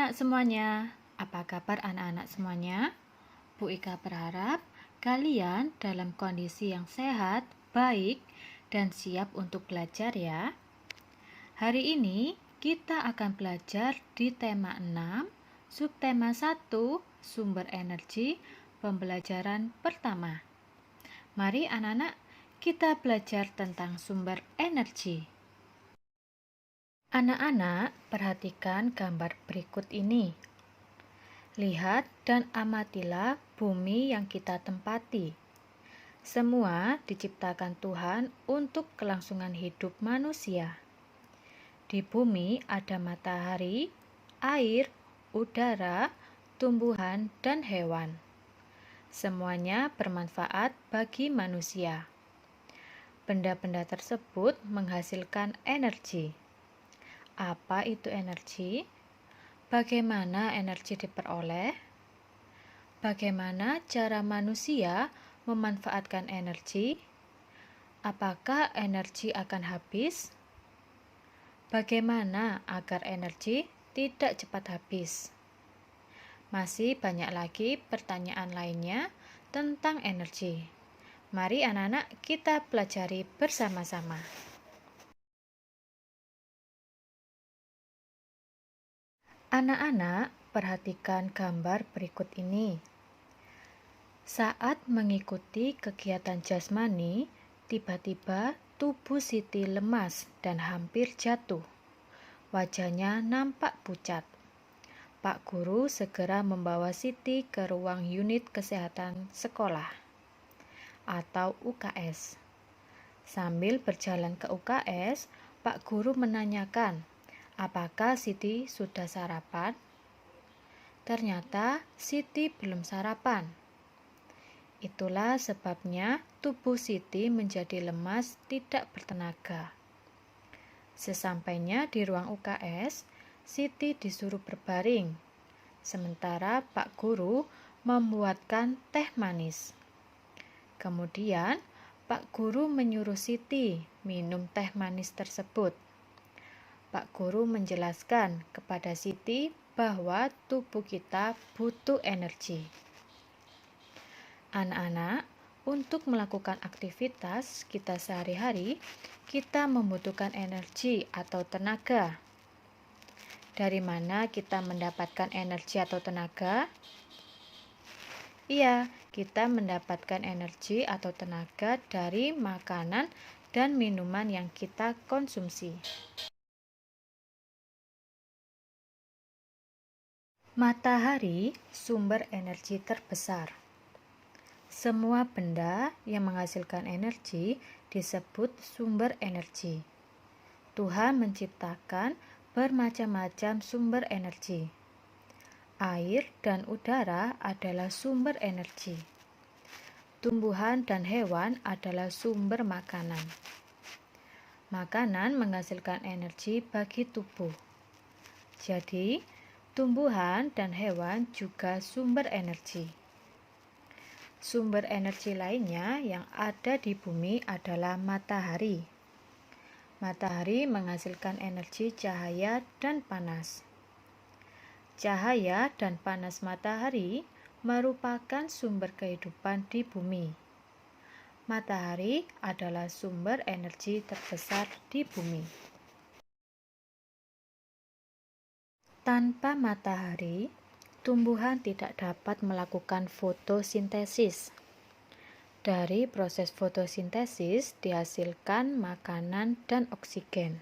anak-anak semuanya, apa kabar anak-anak semuanya? Bu Ika berharap kalian dalam kondisi yang sehat, baik, dan siap untuk belajar ya. Hari ini kita akan belajar di tema 6, subtema 1, sumber energi, pembelajaran pertama. Mari anak-anak, kita belajar tentang sumber energi. Anak-anak, perhatikan gambar berikut ini. Lihat dan amatilah bumi yang kita tempati. Semua diciptakan Tuhan untuk kelangsungan hidup manusia. Di bumi ada matahari, air, udara, tumbuhan, dan hewan. Semuanya bermanfaat bagi manusia. Benda-benda tersebut menghasilkan energi. Apa itu energi? Bagaimana energi diperoleh? Bagaimana cara manusia memanfaatkan energi? Apakah energi akan habis? Bagaimana agar energi tidak cepat habis? Masih banyak lagi pertanyaan lainnya tentang energi. Mari anak-anak kita pelajari bersama-sama. Anak-anak, perhatikan gambar berikut ini. Saat mengikuti kegiatan jasmani, tiba-tiba tubuh Siti lemas dan hampir jatuh. Wajahnya nampak pucat. Pak Guru segera membawa Siti ke ruang unit kesehatan sekolah atau UKS. Sambil berjalan ke UKS, Pak Guru menanyakan, apakah Siti sudah sarapan? Ternyata Siti belum sarapan. Itulah sebabnya tubuh Siti menjadi lemas, tidak bertenaga. Sesampainya di ruang UKS, Siti disuruh berbaring, sementara Pak Guru membuatkan teh manis. Kemudian, Pak Guru menyuruh Siti minum teh manis tersebut. Pak Guru menjelaskan kepada Siti bahwa tubuh kita butuh energi. Anak-anak, untuk melakukan aktivitas kita sehari-hari, kita membutuhkan energi atau tenaga. Dari mana kita mendapatkan energi atau tenaga? Iya, kita mendapatkan energi atau tenaga dari makanan dan minuman yang kita konsumsi. Matahari sumber energi terbesar. Semua benda yang menghasilkan energi disebut sumber energi. Tuhan menciptakan bermacam-macam sumber energi. Air dan udara adalah sumber energi. Tumbuhan dan hewan adalah sumber makanan. Makanan menghasilkan energi bagi tubuh. Jadi, tumbuhan dan hewan juga sumber energi. Sumber energi lainnya yang ada di bumi adalah matahari. Matahari menghasilkan energi cahaya dan panas. Cahaya dan panas matahari merupakan sumber kehidupan di bumi. Matahari adalah sumber energi terbesar di bumi. Tanpa matahari, tumbuhan tidak dapat melakukan fotosintesis. Dari proses fotosintesis dihasilkan makanan dan oksigen.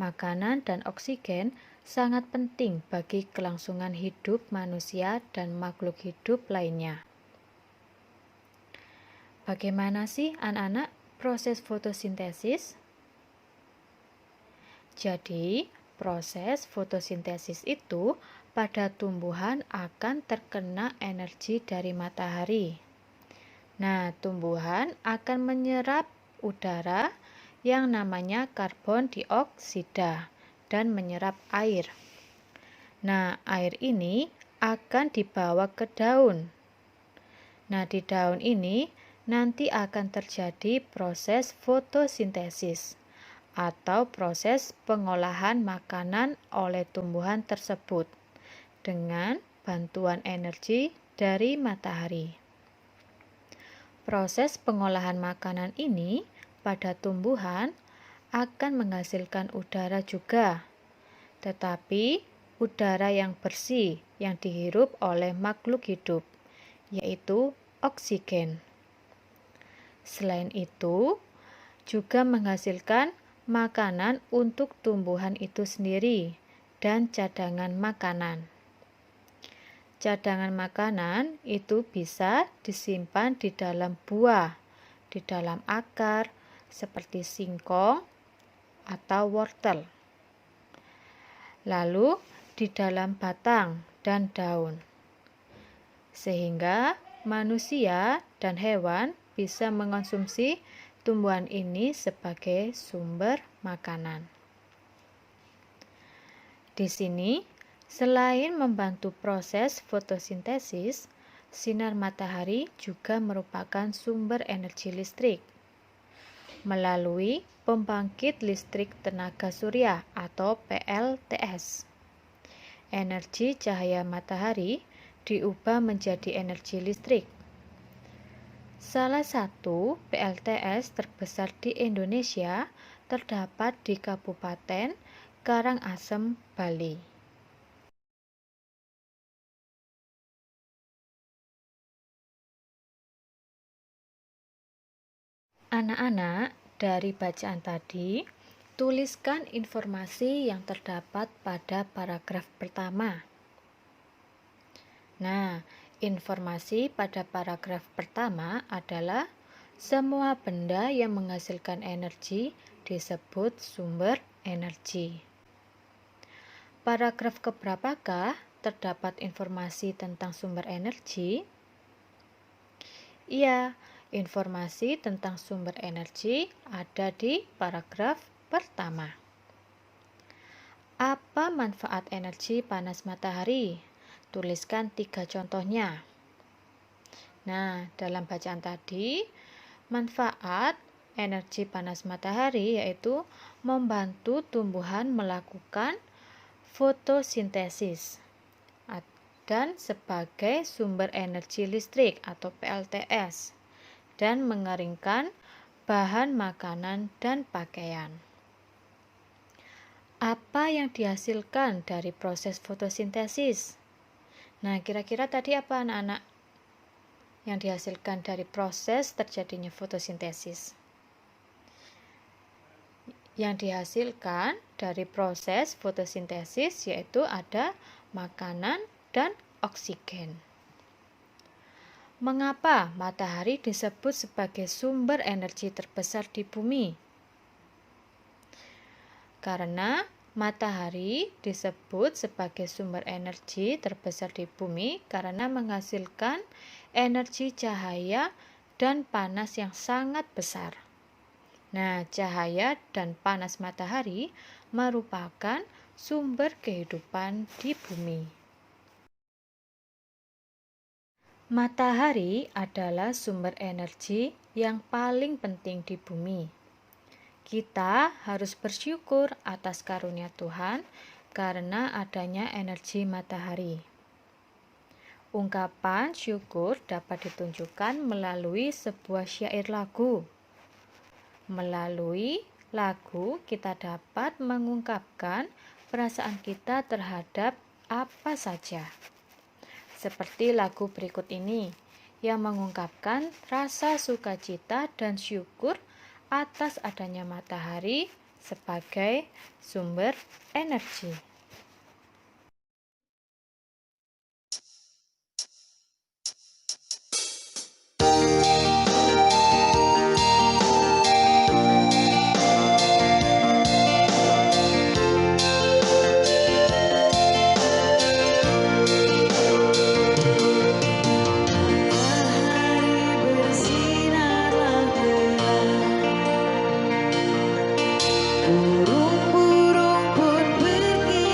Makanan dan oksigen sangat penting bagi kelangsungan hidup manusia dan makhluk hidup lainnya. Bagaimana sih anak-anak proses fotosintesis? Jadi, proses fotosintesis itu pada tumbuhan akan terkena energi dari matahari. Nah, tumbuhan akan menyerap udara yang namanya karbon dioksida dan menyerap air. Nah, air ini akan dibawa ke daun. Nah, di daun ini nanti akan terjadi proses fotosintesis atau proses pengolahan makanan oleh tumbuhan tersebut. dengan bantuan energi dari matahari. Proses pengolahan makanan ini pada tumbuhan akan menghasilkan udara juga, tetapi udara yang bersih yang dihirup oleh makhluk hidup, yaitu oksigen. Selain itu, juga menghasilkan makanan untuk tumbuhan itu sendiri dan cadangan makanan. Cadangan makanan itu bisa disimpan di dalam buah, di dalam akar, seperti singkong atau wortel. Lalu di dalam batang dan daun. Sehingga manusia dan hewan bisa mengonsumsi tumbuhan ini sebagai sumber makanan. Di sini, selain membantu proses fotosintesis, sinar matahari juga merupakan sumber energi listrik melalui pembangkit listrik tenaga surya atau PLTS. Energi cahaya matahari diubah menjadi energi listrik. Salah satu PLTS terbesar di Indonesia terdapat di Kabupaten Karangasem, Bali. Anak-anak, dari bacaan tadi, tuliskan informasi yang terdapat pada paragraf pertama. Nah, informasi pada paragraf pertama adalah semua benda yang menghasilkan energi disebut sumber energi. Paragraf keberapakah terdapat informasi tentang sumber energi? Iya, informasi tentang sumber energi ada di paragraf pertama. Apa manfaat energi panas matahari? Tuliskan 3 contohnya. Nah, dalam bacaan tadi, manfaat energi panas matahari yaitu membantu tumbuhan melakukan fotosintesis dan sebagai sumber energi listrik atau PLTS dan mengeringkan bahan makanan dan pakaian. Apa yang dihasilkan dari proses fotosintesis? Nah, kira-kira tadi apa anak-anak yang dihasilkan dari proses terjadinya fotosintesis? Yang dihasilkan dari proses fotosintesis yaitu ada makanan dan oksigen. Mengapa matahari disebut sebagai sumber energi terbesar di bumi? Karena matahari disebut sebagai sumber energi terbesar di bumi karena menghasilkan energi cahaya dan panas yang sangat besar. Nah, cahaya dan panas matahari merupakan sumber kehidupan di bumi. Matahari adalah sumber energi yang paling penting di bumi. Kita harus bersyukur atas karunia Tuhan karena adanya energi matahari. Ungkapan syukur dapat ditunjukkan melalui sebuah syair lagu. Melalui lagu kita dapat mengungkapkan perasaan kita terhadap apa saja. Seperti lagu berikut ini yang mengungkapkan rasa sukacita dan syukur atas adanya matahari sebagai sumber energi. Burung-burung pun pergi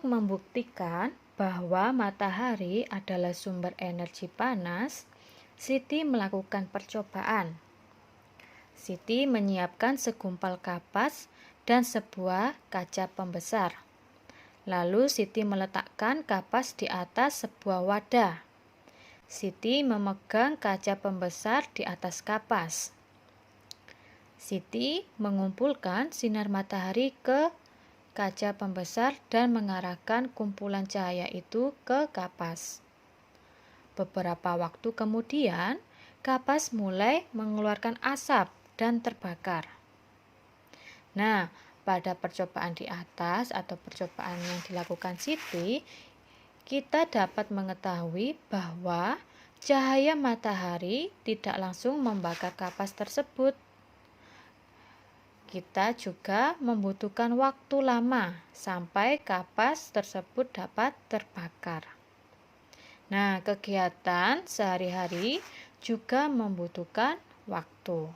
membuktikan bahwa matahari adalah sumber energi panas, Siti melakukan percobaan. Siti menyiapkan segumpal kapas dan sebuah kaca pembesar. Lalu Siti meletakkan kapas di atas sebuah wadah. Siti memegang kaca pembesar di atas kapas. Siti mengumpulkan sinar matahari ke kaca pembesar dan mengarahkan kumpulan cahaya itu ke kapas. Beberapa waktu kemudian, kapas mulai mengeluarkan asap dan terbakar. Nah, pada percobaan di atas atau percobaan yang dilakukan Siti, kita dapat mengetahui bahwa cahaya matahari tidak langsung membakar kapas tersebut. Kita juga membutuhkan waktu lama sampai kapas tersebut dapat terbakar. Nah, kegiatan sehari-hari juga membutuhkan waktu.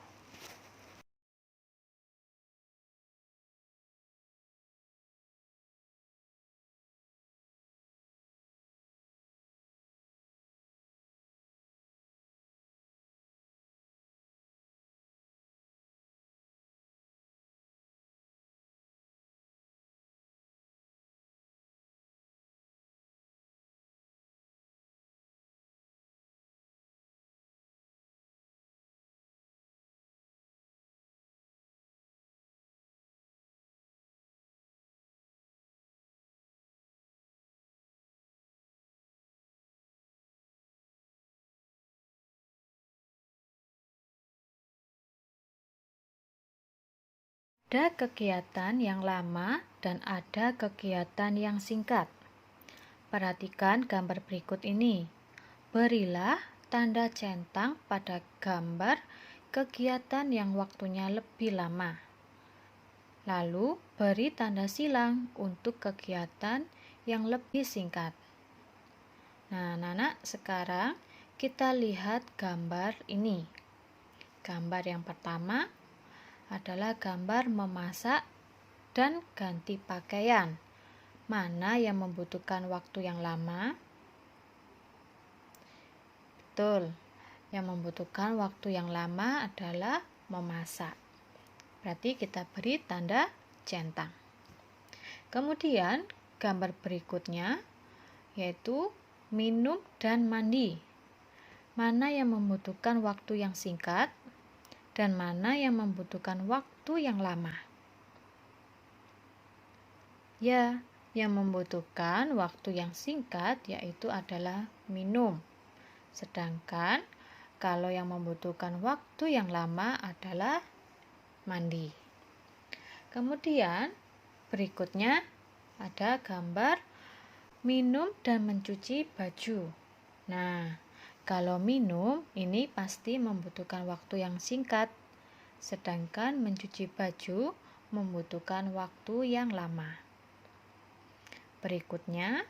Ada kegiatan yang lama dan ada kegiatan yang singkat. Perhatikan gambar berikut ini. Berilah tanda centang pada gambar kegiatan yang waktunya lebih lama. Lalu beri tanda silang untuk kegiatan yang lebih singkat. Nah, anak-anak, sekarang kita lihat gambar ini. Gambar yang pertama adalah gambar memasak dan ganti pakaian. Mana yang membutuhkan waktu yang lama? Betul, yang membutuhkan waktu yang lama adalah memasak. Berarti kita beri tanda centang. Kemudian gambar berikutnya yaitu minum dan mandi. Mana yang membutuhkan waktu yang singkat dan mana yang membutuhkan waktu yang lama? Ya, yang membutuhkan waktu yang singkat yaitu adalah minum. Sedangkan kalau yang membutuhkan waktu yang lama adalah mandi. Kemudian berikutnya ada gambar minum dan mencuci baju. Nah, kalau minum ini pasti membutuhkan waktu yang singkat, sedangkan mencuci baju membutuhkan waktu yang lama. Berikutnya,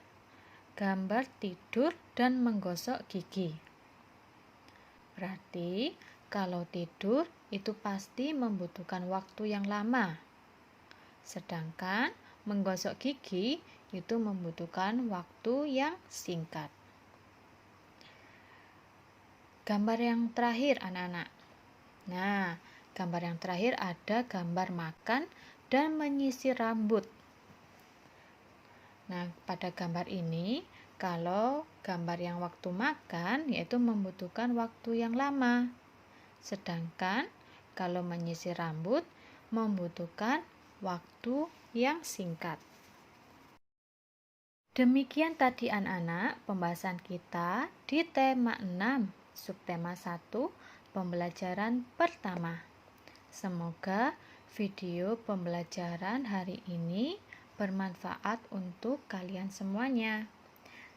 gambar tidur dan menggosok gigi. Berarti, kalau tidur itu pasti membutuhkan waktu yang lama. Sedangkan menggosok gigi itu membutuhkan waktu yang singkat. Gambar yang terakhir, anak-anak. Nah, gambar yang terakhir ada gambar makan dan menyisir rambut. Nah, pada gambar ini, kalau gambar yang waktu makan, yaitu membutuhkan waktu yang lama. Sedangkan, kalau menyisir rambut, membutuhkan waktu yang singkat. Demikian tadi anak-anak pembahasan kita di tema 6, subtema 1, pembelajaran pertama. Semoga video pembelajaran hari ini bermanfaat untuk kalian semuanya.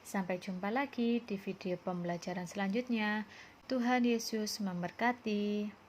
Sampai jumpa lagi di video pembelajaran selanjutnya. Tuhan Yesus memberkati.